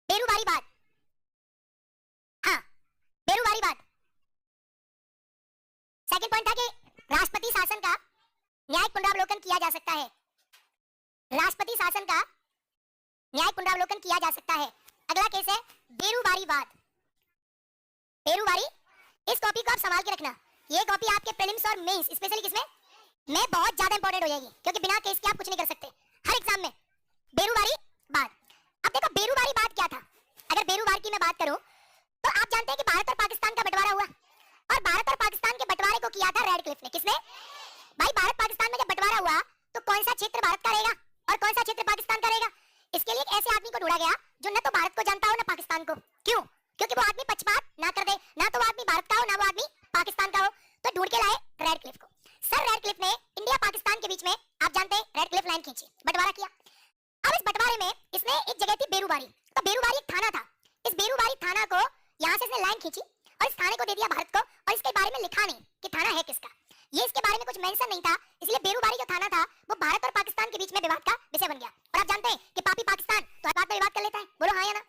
बेरुवारीवाद, हाँ बेरुवारीवाद। Second point था कि राष्ट्रपति शासन का न्यायिक पुनरावलोकन किया जा सकता है। राष्ट्रपति शासन का न्यायिक पुनरावलोकन किया जा सकता है। अगला केस है बेरुवारीवाद। बेरुवारी, इस कॉपी को आप संभाल के रखना। ये कॉपी आपके प्रीलिम्स और मेंस स्पेशली किसमें में बहुत ज्यादा इंपॉर्टेंट हो जाएगी, क्योंकि बिना केस के आप कुछ नहीं कर सकते हर एग्जाम में। बेरुवारीवाद, अब देखो बेरुवारीवाद क्या था। अगर बेरुवार की मैं बात करूं तो आप जानते हैं कि भारत और पाकिस्तान का बंटवारा हुआ, और भारत और पाकिस्तान के बंटवारे को किया था रेडक्लिफ ने। किसने? भाई भारत पाकिस्तान में जब बंटवारा हुआ तो कौन सा क्षेत्र भारत का रहेगा और कौन सा क्षेत्र पाकिस्तान का रहेगा? इसके लिए एक ऐसे आदमी को ढूंढा गया जो न तो भारत को जानता हो न पाकिस्तान को। क्यों? क्योंकि वो आदमी पक्षपात ना कर दे, ना तो वो आदमी भारत का हो ना वो आदमी पाकिस्तान का हो। तो ढूंढ के लाए रेडक्लिफ को। सर रेडक्लिफ ने इंडिया पाकिस्तान के बीच में, आप जानते हैं, रेडक्लिफ लाइन खींची, बंटवारा किया। अब इस बंटवारे में इसने एक जगह थी बेरुवारी, तो बेरुवारी एक थाना था। इस बेरुवारी थाना को यहाँ से इसने लाइन खींची और इस थाने को दे दिया भारत को, और इसके बारे में लिखा नहीं कि थाना है किसका। ये इसके बारे में कुछ मेंशन नहीं था, इसलिए बेरुवारी जो थाना था वो भारत और पाकिस्तान के बीच में विवाद का विषय बन गया। और आप जानते हैं कि पापी पाकिस्तान तो हर बात में विवाद कर लेता है, बोलो हाँ या ना?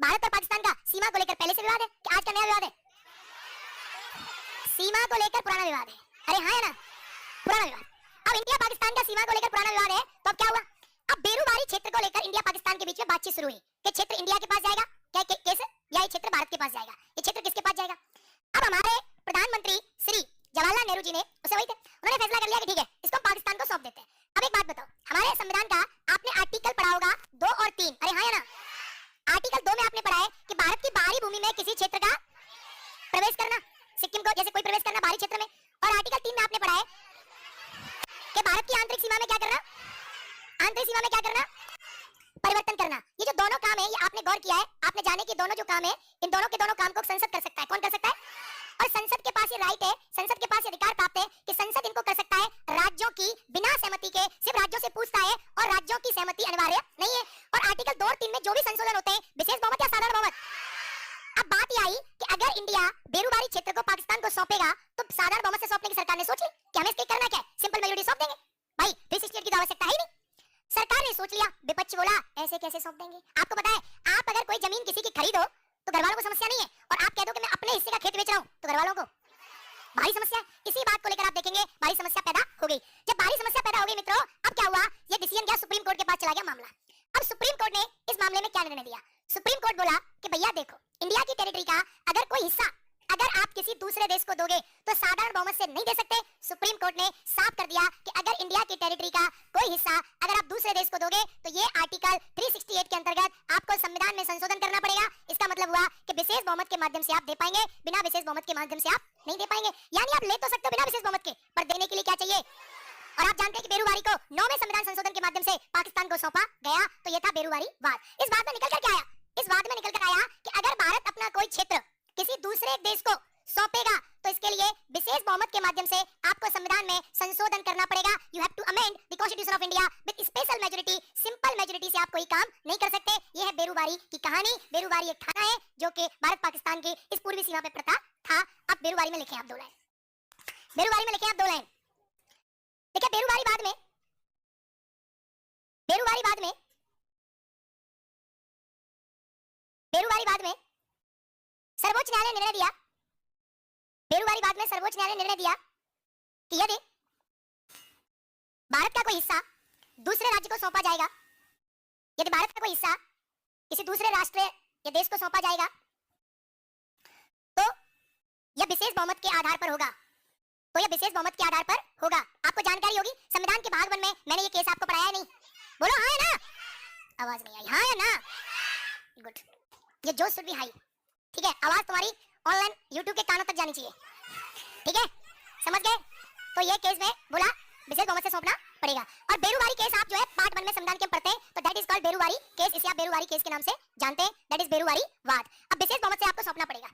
भारत और पाकिस्तान का सीमा को लेकर पहले से विवाद है कि आज का नया विवाद है? सीमा को लेकर पुराना विवाद है। अरे हाँ या ना? पुराना विवाद। अब इंडिया पाकिस्तान का सीमा को लेकर पुराना विवाद है, तो अब क्या हुआ? अब बेरुवारी क्षेत्र को लेकर इंडिया पाकिस्तान के बीच में बातचीत शुरू हुई कि क्षेत्र इंडिया के पास जाएगा क्या केस, या ये क्षेत्र भारत के पास जाएगा? ये क्षेत्र किसके पास जाएगा? अब हमारे प्रधानमंत्री श्री जवाहरलाल नेहरू जी ने उसे वही थे, उन्होंने फैसला कर लिया कि ठीक है, इसको पाकिस्तान को सौंप देते हैं। अब एक बात बताओ, हमारे संविधान का आपने आर्टिकल पढ़ा होगा 2 और 3, अरे हाँ या ना? आर्टिकल 2 में आपने पढ़ा है कि भारत की बाहरी भूमि में किसी क्षेत्र का प्रवेश करना, सिक्किम को जैसे कोई प्रवेश करना बाहरी क्षेत्र में। और आर्टिकल 3 में आपने पढ़ा है कि भारत की आंतरिक सीमा में क्या करना, आंतरिक सीमा में क्या करना, परिवर्तन करना। ये जो दोनों काम है, ये आपने गौर किया है, आपने जाने कि दोनों जो काम है, इन दोनों के दोनों काम को संसद कर सकता है। कौन कर सकता है? और संसद के पास ये राइट है, संसद के पास ये अधिकार प्राप्त है कि संसद इनको कर सकता है राज्यों की बिना सहमति के, सिर्फ राज्यों से पूछता है और राज्यों की सहमति अनिवार्य नहीं है। और आर्टिकल 2 और 3 में जो भी संशोधन होते हैं, विशेष बहुमत या साधारण बहुमत। अब बात ये आई कि अगर इंडिया बेरुवारी क्षेत्र को पाकिस्तान को सौंपेगा तो साधारण बहुमत से सौंपने की सरकार ने सोच ली कि हमें इसके करना क्या है, सिंपल मेजॉरिटी सौंप देंगे। भाई 368 की तो आवश्यकता है ही नहीं। सरकार ने सोच लिया, विपक्ष बोला ऐसे कैसे सौंप देंगे? आपको पता है, आप अगर कोई जमीन किसी की खरीदो तो घर वालों को समस्या नहीं है, और आप कह दो कि मैं अपने हिस्से का खेत बेच रहा हूं तो घर वालों को भारी समस्या है। इसी बात को लेकर आप देखेंगे भारी समस्या पैदा हो गई। जब भारी समस्या पैदा हो गई मित्रों, अब क्या हुआ? ये डिसीजन गया सुप्रीम कोर्ट के पास, चला गया मामला। अब सुप्रीम कोर्ट ने इस मामले में क्या निर्णय दिया? सुप्रीम कोर्ट बोला कि भैया देखो, इंडिया की टेरिटरी का अगर कोई हिस्सा अगर आप किसी दूसरे देश को दोगे तो साधारण बहुमत से नहीं दे सकते। सुप्रीम कोर्ट ने साफ कर दिया कि अगर इंडिया की टेरिटरी का कोई हिस्सा अगर आप दूसरे देश को दोगे तो ये आर्टिकल 368 के अंतर्गत आपको संविधान में संशोधन करना पड़ेगा। इसका मतलब हुआ कि विशेष बहुमत के माध्यम से आप दे पाएंगे, बिना विशेष बहुमत के माध्यम से आप नहीं दे पाएंगे। यानी आप ले तो सकते हो बिना विशेष बहुमत के, पर देने के लिए क्या चाहिए? और आप जानते हैं कि बेरुवारी को 9वें संविधान संशोधन के माध्यम से पाकिस्तान को सौंपा गया, तो यह था बेरुवारीवाद। इस बात में निकल कर क्या आया? इस बात में निकल कर आया कि अगर भारत अपना कोई क्षेत्र किसी दूसरे देश को सौंपेगा तो इसके लिए विशेष बहुमत के माध्यम से आपको संविधान में संशोधन करना पड़ेगा। You have to amend the constitution of India with special majority. Simple majority से आप कोई काम नहीं कर सकते। यह है बेरुवारी की कहानी। बेरुवारी एक थाना है जो कि भारत पाकिस्तान की इस पूर्वी सीमा पे प्रथा था। अब बेरुवारी में लिखे आप 2 लाइन, बेरुवारी में लिखे आप 2 लाइन। देखिए बेरुवारीवाद में, बेरुवारीवाद में, बेरुवारीवाद में सर्वोच्च न्यायालय निर्णय दिया, बेरुवारीवाद में सर्वोच्च न्यायालय निर्णय दिया कि यदि भारत का कोई हिस्सा दूसरे राज्य को सौंपा जाएगा, यदि भारत का कोई हिस्सा किसी दूसरे राष्ट्र या देश को सौंपा जाएगा तो यह विशेष बहुमत के आधार पर होगा, तो यह विशेष बहुमत के आधार पर होगा। आपको जानकारी होगी संविधान के भाग 1 में मैंने ये केस आपको पढ़ाया है नहीं? बोलो हाँ या ना? आवाज नहीं आई, हाँ या ना? गुड, ये जोश शुड बी हाई। ठीक है, आवाज तुम्हारी ऑनलाइन YouTube के कानों तक जानी चाहिए। ठीक है, समझ गए? तो ये केस में बोला विशेष बहुमत से सौंपना पड़ेगा। और बेरुवारी केस आप जो है पार्ट 1 में संविधान के पढ़ते हैं, तो दैट इज कॉल्ड बेरुवारी केस। इसे आप बेरुवारी केस के नाम से जानते हैं, दैट इज बेरुवारीवाद। अब विशेष बहुमत से आपको सौंपना पड़ेगा।